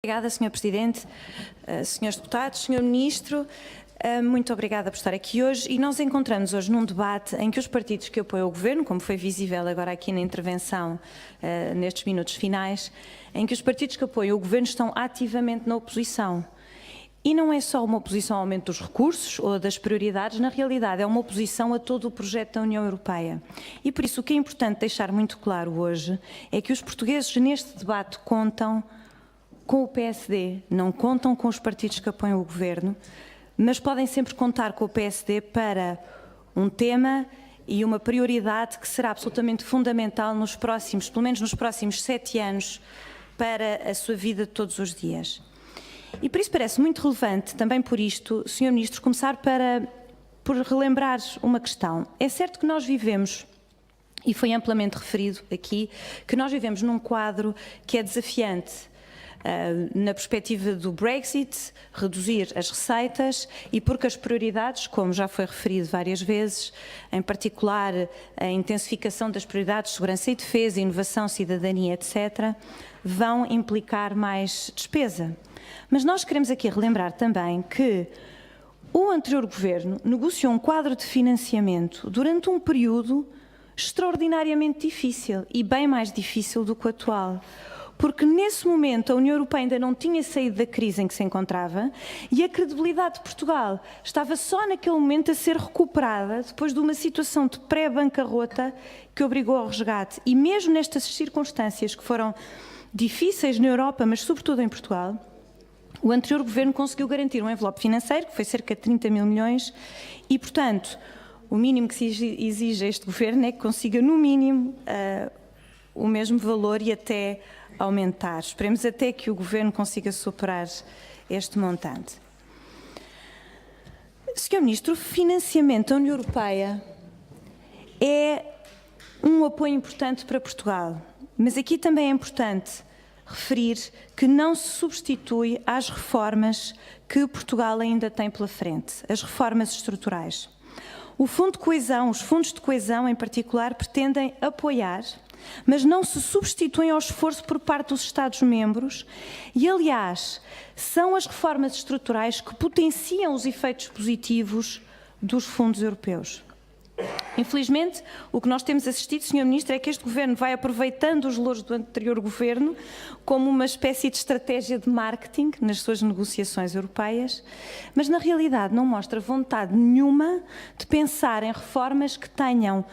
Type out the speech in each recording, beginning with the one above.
Obrigada, Sr. Presidente, Srs. Deputados, Sr. Ministro, muito obrigada por estar aqui hoje. E nós encontramos hoje num debate em que os partidos que apoiam o Governo, como foi visível agora aqui na intervenção, nestes minutos finais, em que os partidos que apoiam o Governo estão ativamente na oposição. E não é só uma oposição ao aumento dos recursos ou das prioridades, na realidade é uma oposição a todo o projeto da União Europeia. E por isso o que é importante deixar muito claro hoje é que os portugueses neste debate contam com o PSD, não contam com os partidos que apoiam o Governo, mas podem sempre contar com o PSD para um tema e uma prioridade que será absolutamente fundamental nos próximos, pelo menos nos próximos 7 anos, para a sua vida de todos os dias. E por isso parece muito relevante, também por isto, Sr. Ministro, começar por relembrar uma questão. É certo que nós vivemos, e foi amplamente referido aqui, que nós vivemos num quadro que é desafiante, na perspectiva do Brexit, reduzir as receitas e porque as prioridades, como já foi referido várias vezes, em particular a intensificação das prioridades de segurança e defesa, inovação, cidadania, etc., vão implicar mais despesa. Mas nós queremos aqui relembrar também que o anterior Governo negociou um quadro de financiamento durante um período extraordinariamente difícil e bem mais difícil do que o atual. Porque nesse momento a União Europeia ainda não tinha saído da crise em que se encontrava e a credibilidade de Portugal estava só naquele momento a ser recuperada depois de uma situação de pré-bancarrota que obrigou ao resgate. E mesmo nestas circunstâncias que foram difíceis na Europa, mas sobretudo em Portugal, o anterior Governo conseguiu garantir um envelope financeiro, que foi cerca de 30 mil milhões, e, portanto, o mínimo que se exige a este Governo é que consiga, no mínimo, o mesmo valor e até aumentar. Esperemos até que o Governo consiga superar este montante. Sr. Ministro, o financiamento da União Europeia é um apoio importante para Portugal, mas aqui também é importante referir que não se substitui às reformas que Portugal ainda tem pela frente, as reformas estruturais. O Fundo de Coesão, os fundos de coesão em particular, pretendem apoiar, mas não se substituem ao esforço por parte dos Estados-membros e, aliás, são as reformas estruturais que potenciam os efeitos positivos dos fundos europeus. Infelizmente, o que nós temos assistido, Sr. Ministro, é que este Governo vai aproveitando os louros do anterior Governo como uma espécie de estratégia de marketing nas suas negociações europeias, mas na realidade não mostra vontade nenhuma de pensar em reformas que tenham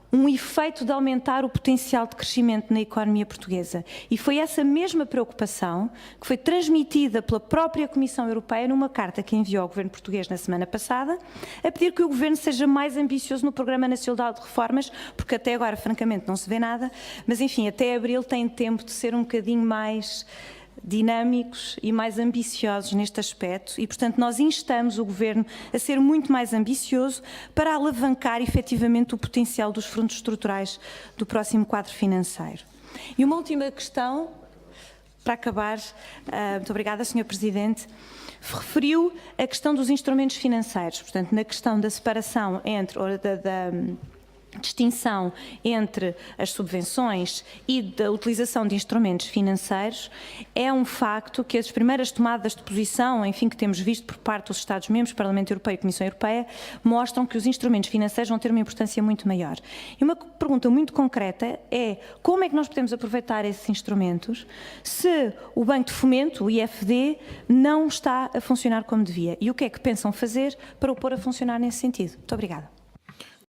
um efeito de aumentar o potencial de crescimento na economia portuguesa. E foi essa mesma preocupação que foi transmitida pela própria Comissão Europeia numa carta que enviou ao Governo português na semana passada, a pedir que o Governo seja mais ambicioso no Programa Nacional de Reformas, porque até agora, francamente, não se vê nada, mas enfim, até abril tem tempo de ser um bocadinho mais dinâmicos e mais ambiciosos neste aspecto e, portanto, nós instamos o Governo a ser muito mais ambicioso para alavancar efetivamente o potencial dos fundos estruturais do próximo quadro financeiro. E uma última questão, para acabar, muito obrigada, Sr. Presidente, referiu a questão dos instrumentos financeiros, portanto, na questão da separação entre, da distinção entre as subvenções e da utilização de instrumentos financeiros, é um facto que as primeiras tomadas de posição, enfim, que temos visto por parte dos Estados-membros, Parlamento Europeu e Comissão Europeia, mostram que os instrumentos financeiros vão ter uma importância muito maior. E uma pergunta muito concreta é como é que nós podemos aproveitar esses instrumentos se o Banco de Fomento, o IFD, não está a funcionar como devia? E o que é que pensam fazer para o pôr a funcionar nesse sentido? Muito obrigada.